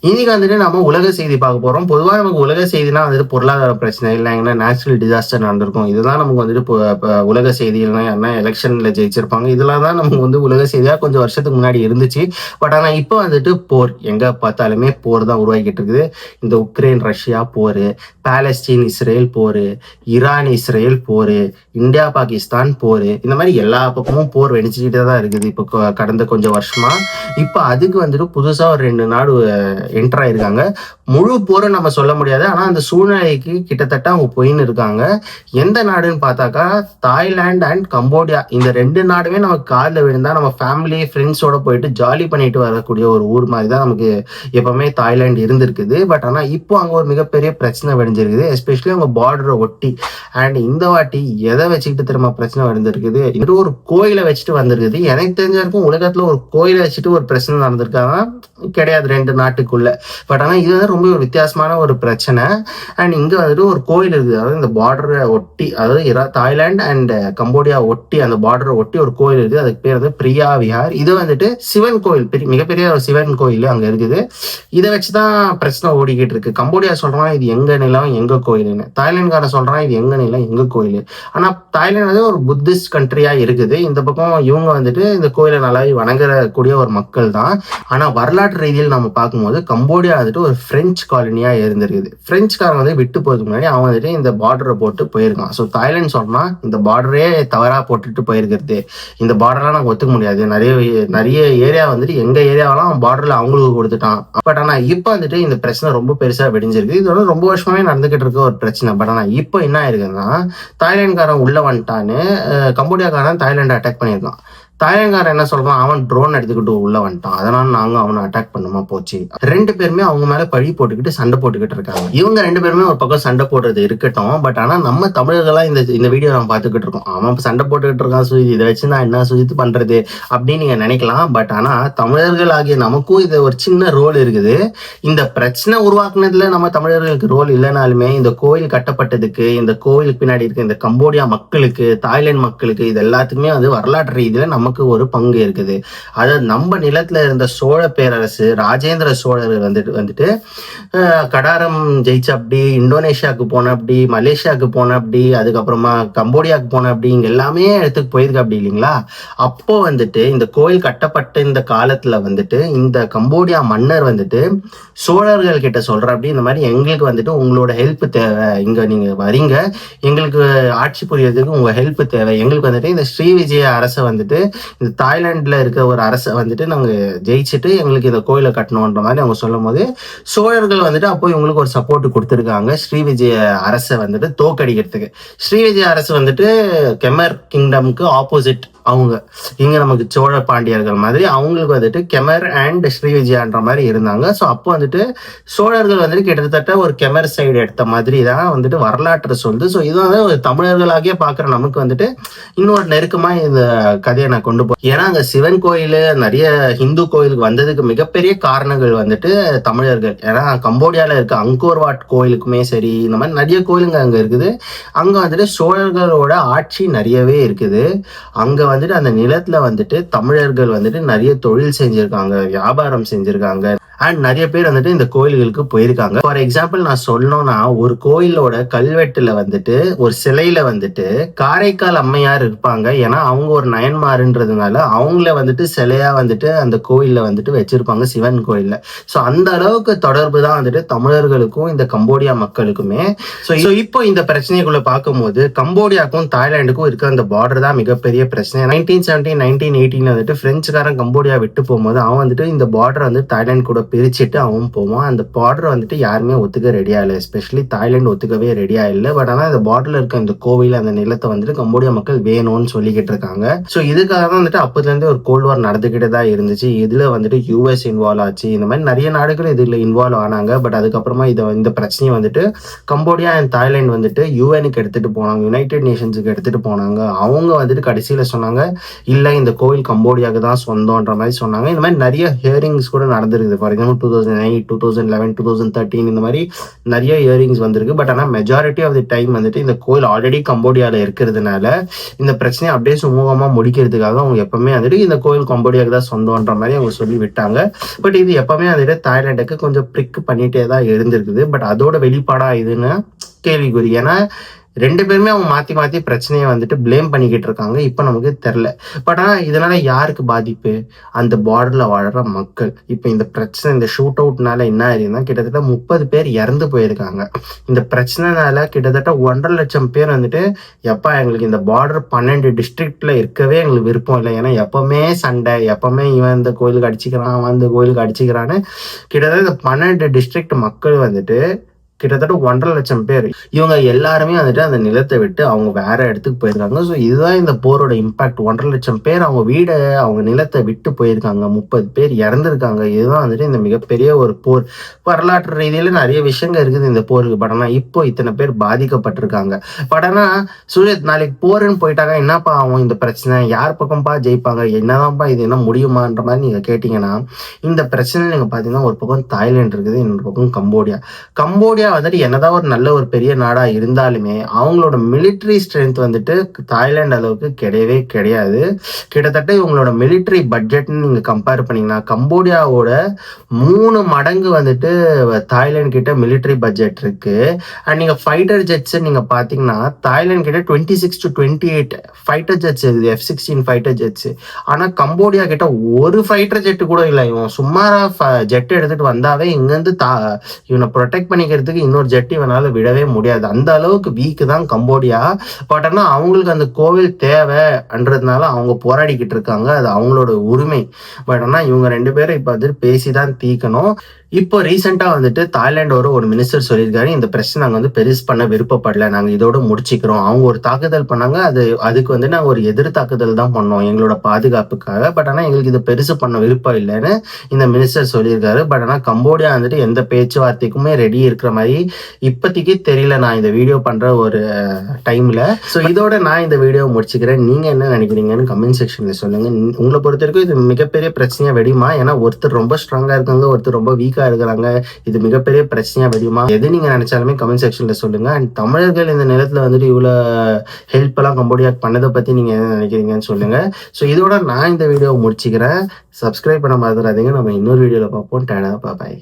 இன்னைக்கு வந்துட்டு நம்ம உலக செய்தி பார்க்க போறோம். பொதுவா நமக்கு உலக செய்தினா வந்துட்டு பொருளாதார பிரச்சனை இல்லைங்கன்னா நேச்சுரல் டிசாஸ்டர் நடந்திருக்கும். இதுதான் நமக்கு வந்துட்டு உலக செய்தி இல்லைன்னா யாருன்னா எலெக்ஷன்ல ஜெயிச்சிருப்பாங்க. இதெல்லாம் தான் நமக்கு வந்து உலக செய்தியா கொஞ்சம் வருஷத்துக்கு முன்னாடி இருந்துச்சு. பட் ஆனா இப்போ வந்துட்டு போர் எங்க பார்த்தாலுமே போர் தான் உருவாக்கிட்டு இருக்குது. இந்த உக்ரைன் ரஷ்யா போரு, பாலஸ்தீன் இஸ்ரேல் போரு, ஈரான் இஸ்ரேல் போரு, இந்தியா பாகிஸ்தான் போரு, இந்த மாதிரி எல்லா பக்கமும் போர் வெடிச்சுக்கிட்டே தான் இருக்குது. இப்போ கடந்த கொஞ்சம் வருஷமா இப்போ அதுக்கு வந்துட்டு புதுசா ஒரு 2 நாடு என்டர் ஆயிருக்காங்க. முழு போரும் நம்ம சொல்ல முடியாது. ஆனா அந்த சூழ்நிலைக்கு கிட்டத்தட்ட அவங்க போயின்னு இருக்காங்க. எந்த நாடுன்னு பார்த்தாக்கா தாய்லாந்து அண்ட் கம்போடியா. இந்த 2 நாடுமே நமக்கு காலில் விழுந்தா நம்ம ஃபேமிலி ஃப்ரெண்ட்ஸோட போயிட்டு ஜாலி பண்ணிட்டு வரக்கூடிய ஒரு ஊர் மாதிரி தான் நமக்கு எப்பவுமே தாய்லாந்து இருந்திருக்குது. பட் ஆனா இப்போ அங்க ஒரு மிகப்பெரிய பிரச்சனை வெடிஞ்சிருக்குது. எஸ்பெஷலி அவங்க பார்டரை ஒட்டி. அண்ட் இந்த வாட்டி எதை வச்சுக்கிட்டு திரும்ப பிரச்சனை வெடிஞ்சிருக்குது, இது ஒரு கோயிலை வச்சுட்டு வந்திருக்குது. எனக்கு தெரிஞ்ச வரைக்கும் உலகத்துல ஒரு கோயிலை வச்சுட்டு ஒரு பிரச்சனை நடந்திருக்காங்க கிடையாது 2 நாட்டுக்குள்ள. பட் ஆனா இது வந்து ரொம்ப ஒரு வித்தியாசமான ஒரு பிரச்சனை. அண்ட் இங்க வந்துட்டு ஒரு கோயில் இருக்குது. அதாவது இந்த பார்டரை ஒட்டி, அதாவது தாய்லாந்து அண்ட் கம்போடியா ஒட்டி அந்த பார்டரை ஒட்டி ஒரு கோயில் இருக்குது. அதுக்கு பேர் வந்து பிரியா விஹார். இது வந்துட்டு சிவன் கோயில், மிகப்பெரிய ஒரு சிவன் கோயில் அங்க இருக்குது. இதை வச்சுதான் பிரச்சனை ஓடிக்கிட்டு இருக்கு. கம்போடியா சொல்றான் இது எங்க நிலம் எங்க கோயிலுன்னு, தாய்லாந்துக்காரன் சொல்றான் இது எங்க நிலம் எங்க கோயில். ஆனா தாய்லாந்து வந்து ஒரு புத்திஸ்ட் கண்ட்ரியா இருக்குது. இந்த பக்கம் இவங்க வந்துட்டு இந்த கோயிலை நல்லா வணங்கக்கூடிய ஒரு மக்கள் தான். ஆனா வரலாற்று ரீதியில் நம்ம பார்க்கும்போது கம்போடியா வந்துட்டு ஒரு பிரெஞ்சு காலனியா இருந்திருக்குது. பிரெஞ்சுக்காரன் வந்து விட்டு போறதுக்கு முன்னாடி அவன் வந்துட்டு இந்த பார்டரை போட்டு போயிருக்கான். ஸோ தாய்லாந்து சொன்னா இந்த பார்டரே தவறா போட்டுட்டு போயிருக்கிறது, இந்த பார்டர்லாம் நாங்கள் ஒத்துக்க முடியாது. நிறைய ஏரியா வந்துட்டு எங்க ஏரியாவெல்லாம் பார்டர்ல அவங்களுக்கு கொடுத்துட்டான். பட் ஆனா இப்ப வந்துட்டு இந்த பிரச்சனை ரொம்ப பெருசா வெடிஞ்சிருக்கு. இது வந்து ரொம்ப வருஷமாவே நடந்துகிட்டு இருக்க ஒரு பிரச்சனை. பட் ஆனா இப்போ என்ன ஆயிருக்குன்னா தாய்லாந்துக்காரன் உள்ள வந்துட்டான்னு கம்போடியாக்காரன் தாய்லாண்டை அட்டாக் பண்ணியிருக்கான். தாய்லாந்துக்காரன் என்ன சொல்றான், அவன் ட்ரோன் எடுத்துக்கிட்டு உள்ள வந்துட்டான், அதனால நாங்க அவனை அட்டாக் பண்ணுமா போச்சு. 2 பேருமே அவங்க மேல பழி போட்டுக்கிட்டு சண்டை போட்டுக்கிட்டு இருக்காங்க. இவங்க 2 பேருமே ஒரு பக்கம் சண்டை போடுறது இருக்கட்டும். பட் ஆனா நம்ம தமிழர்களா இந்த வீடியோ நம்ம பார்த்துக்கிட்டு இருக்கோம். அவன் சண்டை போட்டுக்கிட்டு இருக்கான், சுஜி இதை வச்சு நான் என்ன சுஜித்து பண்றது அப்படின்னு நீங்க நினைக்கலாம். பட் ஆனா தமிழர்கள் ஆகிய நமக்கும் இது ஒரு சின்ன ரோல் இருக்குது. இந்த பிரச்சனை உருவாக்குனதுல நம்ம தமிழர்களுக்கு ரோல் இல்லைனாலுமே இந்த கோயில் கட்டப்பட்டதுக்கு, இந்த கோயிலுக்கு பின்னாடி இருக்க இந்த கம்போடியா மக்களுக்கு, தாய்லாந்து மக்களுக்கு, இது எல்லாத்துக்குமே வந்து வரலாற்று ரீதியில நமக்கு ஒரு பங்கு இருக்குது. அதாவது நம்ம நிலத்துல இருந்த சோழ பேரரசு ராஜேந்திர சோழர் வந்துட்டு கடாரம் ஜெயிச்ச அப்படி, இந்தோனேஷியாவுக்கு போன அப்படி, மலேசியாவுக்கு போன அப்படி, அதுக்கப்புறமா கம்போடியாவுக்கு போன அப்படி, இங்க எல்லாமே இடத்துக்கு போயிருக்கு அப்படி இல்லைங்களா. அப்போ வந்துட்டு இந்த கோயில் கட்டப்பட்ட இந்த காலத்துல வந்துட்டு இந்த கம்போடியா மன்னர் வந்துட்டு சோழர்கள் கிட்ட சொல்ற அப்படி, இந்த மாதிரி எங்களுக்கு வந்துட்டு உங்களோட ஹெல்ப் தேவை, இங்க நீங்க வரீங்க, எங்களுக்கு ஆட்சி புரியறதுக்கு உங்க ஹெல்ப் தேவை, எங்களுக்கு வந்துட்டு இந்த ஸ்ரீவிஜய அரசை வந்துட்டு இந்த தாய்லாந்துல இருக்க ஒரு அரசை வந்துட்டு நாங்க ஜெயிச்சுட்டு எங்களுக்கு இந்த கோயிலை கட்டணும்ன்ற மாதிரி அவங்க சொல்லும் போது சோழர்கள் வந்துட்டு அப்போ இவங்களுக்கு ஒரு சப்போர்ட் கொடுத்துருக்காங்க ஸ்ரீவிஜய அரசை வந்துட்டு தோக்கடிக்கிறதுக்கு. ஸ்ரீவிஜய அரசு வந்துட்டு கெமர் கிங்டம்க்கு ஆப்போசிட். அவங்க இங்க நமக்கு சோழ பாண்டியர்கள் மாதிரி அவங்களுக்கு வந்துட்டு கெமர் அண்ட் ஸ்ரீவிஜயான்ற மாதிரி இருந்தாங்க. ஸோ அப்போ வந்துட்டு சோழர்கள் வந்துட்டு கிட்டத்தட்ட ஒரு கெமர் சைடு எடுத்த மாதிரி தான் வந்துட்டு வரலாற்று சொல்லுது. ஸோ இது வந்து ஒரு தமிழர்களாகிய பார்க்குற நமக்கு வந்துட்டு இன்னொரு நெருக்கமா இந்த கதையை நான் கொண்டு போய், ஏன்னா அங்க சிவன் கோயில் நிறைய ஹிந்து கோயிலுக்கு வந்ததுக்கு மிகப்பெரிய காரணங்கள் வந்துட்டு தமிழர்கள். ஏன்னா கம்போடியால இருக்க அங்கோர்வாட் கோயிலுக்குமே சரி, இந்த மாதிரி நிறைய கோயிலுங்க அங்க இருக்குது. அங்க வந்துட்டு சோழர்களோட ஆட்சி நிறையவே இருக்குது. அங்க வந்துட்டு அந்த நிலத்துல வந்துட்டு தமிழர்கள் வந்துட்டு நிறைய தொழில் செஞ்சிருக்காங்க, வியாபாரம் செஞ்சிருக்காங்க. அண்ட் நிறைய பேர் வந்துட்டு இந்த கோயில்களுக்கு போயிருக்காங்க. ஃபார் எக்ஸாம்பிள் நான் சொல்லணும்னா ஒரு கோயிலோட கல்வெட்டுல வந்துட்டு ஒரு சிலையில வந்துட்டு காரைக்கால் அம்மையார் இருப்பாங்க. ஏன்னா அவங்க ஒரு நயன்மாருன்றதுனால அவங்கள வந்துட்டு சிலையா வந்துட்டு அந்த கோயில்ல வந்துட்டு வச்சிருப்பாங்க சிவன் கோயில்ல. ஸோ அந்த அளவுக்கு தொடர்பு தான் வந்துட்டு தமிழர்களுக்கும் இந்த கம்போடியா மக்களுக்குமே. ஸோ இப்போ இந்த பிரச்சனைக்குள்ள பார்க்கும்போது கம்போடியாவுக்கும் தாய்லாந்துக்கும் இருக்க அந்த பார்டர் தான் மிகப்பெரிய பிரச்சனை. 1917 1918 வந்துட்டு பிரெஞ்சுக்காரன் கம்போடியா விட்டு போகும்போது அவன் வந்துட்டு இந்த பார்டர் வந்து தாய்லாந்து கூட பிரிச்சுட்டு அவன் போவான். அந்த பார்டர் வந்துட்டு யாருமே ஒத்துக்க ரெடியா இல்லை, எஸ்பெஷலி தாய்லாந்து ஒத்துக்கவே ரெடியா இல்லை. பட் ஆனால் இந்த பார்டர்ல இருக்க இந்த கோவில் அந்த நிலத்தை வந்துட்டு கம்போடியா மக்கள் வேணும்னு சொல்லிக்கிட்டு இருக்காங்க. ஸோ இதுக்காக தான் வந்துட்டு அப்போதுல இருந்தே ஒரு கோல்டு வார் நடந்துகிட்டே தான் இருந்துச்சு. இதுல வந்துட்டு யூஎஸ் இன்வால்வ் ஆச்சு, இந்த மாதிரி நிறைய நாடுகள் இதுல இன்வால்வ் ஆனாங்க. பட் அதுக்கப்புறமா இந்த பிரச்சனையை வந்துட்டு கம்போடியா அண்ட் தாய்லாந்து வந்துட்டு யூஎனுக்கு எடுத்துட்டு போனாங்க, யுனைடெட் நேஷன்ஸுக்கு எடுத்துட்டு போனாங்க. அவங்க வந்துட்டு கடைசியில சொன்னாங்க இல்ல இந்த கோயில் கம்போடியாவுக்கு தான் சொந்தம்ன்ற மாதிரி சொன்னாங்க. இந்த மாதிரி நிறைய ஹியரிங்ஸ் கூட நடந்திருக்குது. ஃபார் எக்ஸாம்பிள் 2008, 2011, 2013 இந்த மாதிரி நிறைய இயரிங்ஸ் வந்திருக்கு. பட் ஆனால் மெஜாரிட்டி ஆஃப் தி டைம் வந்துட்டு இந்த கோயில் ஆல்ரெடி கம்போடியாவில் இருக்கிறதுனால இந்த பிரச்சனையை அப்படியே சுமூகமாக முடிக்கிறதுக்காக அவங்க எப்பவுமே வந்துட்டு இந்த கோயில் கம்போடியாவுக்கு தான் சொந்தம்ன்ற மாதிரி அவங்க சொல்லி விட்டாங்க. பட் இது எப்பவுமே வந்துட்டு தாய்லாண்டுக்கு கொஞ்சம் பிரிக் பண்ணிட்டே தான் இருந்திருக்குது. பட் அதோட வெளிப்பாடா இதுன்னு கேள்விக்குறி. ஏன்னா 2 பேருமே அவங்க மாத்தி பிரச்சனையை வந்துட்டு பிளேம் பண்ணிக்கிட்டு இருக்காங்க. இப்ப நமக்கு தெரியல. பட் ஆனா இதனால யாருக்கு பாதிப்பு? அந்த பார்டர்ல வாழற மக்கள். இப்ப இந்த பிரச்சனை, இந்த ஷூட் அவுட்னால என்ன ஆயிருக்குன்னா கிட்டத்தட்ட 30 பேர் இறந்து போயிருக்காங்க. இந்த பிரச்சனைனால கிட்டத்தட்ட 1.5 லட்சம் பேர் வந்துட்டு எப்பா எங்களுக்கு இந்த பார்டர் 12 டிஸ்ட்ரிக்ட்ல இருக்கவே எங்களுக்கு விருப்பம் இல்லை. ஏன்னா எப்பவுமே சண்டை, எப்பவுமே இவன் இந்த கோயிலுக்கு அடிச்சுக்கிறான், அவன் இந்த கோயிலுக்கு அடிச்சுக்கிறான்னு கிட்டத்தட்ட இந்த 12 டிஸ்ட்ரிக்ட் மக்கள் வந்துட்டு கிட்டத்தட்ட 1.5 லட்சம் பேர் இவங்க எல்லாருமே வந்துட்டு அந்த நிலத்தை விட்டு அவங்க வேற இடத்துக்கு போயிருக்காங்க. ஸோ இதுதான் இந்த போரோட இம்பாக்ட். 1.5 லட்சம் பேர் அவங்க வீடை, அவங்க நிலத்தை விட்டு போயிருக்காங்க. 30 பேர் இறந்துருக்காங்க. இதுதான் வந்துட்டு இந்த மிகப்பெரிய ஒரு போர். வரலாற்று ரீதியில நிறைய விஷயங்கள் இருக்குது இந்த போருக்கு. பட் ஆனால் இப்போ இத்தனை பேர் பாதிக்கப்பட்டிருக்காங்க. பட் ஆனால் சூரியத் நாளைக்கு போருன்னு போயிட்டாங்க, என்னப்பா ஆகும் இந்த பிரச்சனை? யார் பக்கம்பா ஜெயிப்பாங்க? என்னதான்ப்பா இது என்ன முடியுமான்ற மாதிரி நீங்க கேட்டீங்கன்னா, இந்த பிரச்சனை நீங்க பாத்தீங்கன்னா ஒரு பக்கம் தாய்லாந்து இருக்குது, இன்னொரு பக்கம் கம்போடியா வந்துட்டு என்னதான் ஒரு நல்ல ஒரு பெரிய நாடா இருந்தாலுமே அவங்களோட மிலிட்ரி ஸ்ட்ரென்த் வந்துட்டு தாய்லாந்து அளவுக்கு கிடையவே கிடையாது. கிட்டத்தட்ட இவங்களோட மிலிட்ரி பட்ஜெட்னு நீங்க கம்பேர் பண்ணீங்கன்னா கம்போடியாவோட 3 மடங்கு வந்துட்டு தாய்லாந்து கிட்ட மிலிட்ரி பட்ஜெட் இருக்கு. அண்ட் நீங்க ஃபைட்டர் ஜெட்ஸ் நீங்க பாத்தீங்கன்னா தாய்லாந்து கிட்ட 26 to 28 ஃபைட்டர் ஜெட்ஸ் இருக்குது, F-16 ஃபைட்டர் ஜெட்ஸ். ஆனா கம்போடியா கிட்ட ஒரு ஃபைட்டர் ஜெட் கூட இல்லை. இவன் சும்மாரா ஜெட் எடுத்துட்டு வந்தாவே இங்கிருந்து இவனை ப்ரொடெக்ட் பண்ணிக்கிறதுக்கு இன்னொரு ஜெட் இவனால விடவே முடியாது. அந்த அளவுக்கு வீக்கு தான் கம்போடியா. பட் ஆனா அவங்களுக்கு அந்த கோவில் தேவைன்றதுனால அவங்க போராடிக்கிட்டு இருக்காங்க. அது அவங்களோட உரிமை. பட் ஆனா இவங்க 2 பேரும் இப்ப வந்து பேசிதான் தீக்கணும். இப்போ ரீசெண்டா வந்துட்டு தாய்லாண்டோட ஒரு மினிஸ்டர் சொல்லியிருக்காரு, இந்த பிரச்சனை நாங்க வந்து பெருசு பண்ண விருப்பப்படல, நாங்க இதோட முடிச்சுக்கிறோம். அவங்க ஒரு தாக்குதல் பண்ணாங்க, அதுக்கு வந்து நாங்க ஒரு எதிர் தாக்குதல் தான் பண்ணோம் எங்களோட பாதுகாப்புக்காக. பட் ஆனா எங்களுக்கு இது பெருசு பண்ண விருப்பம் இல்லைன்னு இந்த மினிஸ்டர் சொல்லியிருக்காரு. பட் ஆனா கம்போடியா வந்துட்டு எந்த பேச்சுவார்த்தைக்குமே ரெடி இருக்கிற மாதிரி இப்போதைக்கு தெரியல நான் இந்த வீடியோ பண்ற ஒரு டைம்ல. ஸோ இதோட நான் இந்த வீடியோ முடிச்சுக்கிறேன். நீங்க என்ன நினைக்கிறீங்கன்னு கமெண்ட் செக்ஷன்ல சொல்லுங்க. உங்களை பொறுத்த வரைக்கும் இது மிகப்பெரிய பிரச்சனையா வெடியுமா? ஏன்னா ஒருத்தர் ரொம்ப ஸ்ட்ராங்கா இருக்காங்க, ஒருத்தர் ரொம்ப வீக்கா இருக்கிறாங்க. இது மிகப்பெரிய பிரச்சனையா வெடியுமா? எது நீங்க நினைச்சாலுமே கமெண்ட் செக்ஷன்ல சொல்லுங்க. அண்ட் தமிழர்கள் இந்த நிலத்துல வந்துட்டு இவ்வளவு ஹெல்ப் எல்லாம் கம்போடியா பண்ணதை பத்தி நீங்க என்ன நினைக்கிறீங்கன்னு சொல்லுங்க. ஸோ இதோட நான் இந்த வீடியோ முடிச்சுக்கிறேன். சப்ஸ்கிரைப் பண்ண மறந்துடாதீங்க. நம்ம இன்னொரு வீடியோல பார்ப்போம். டாடா, பாய்.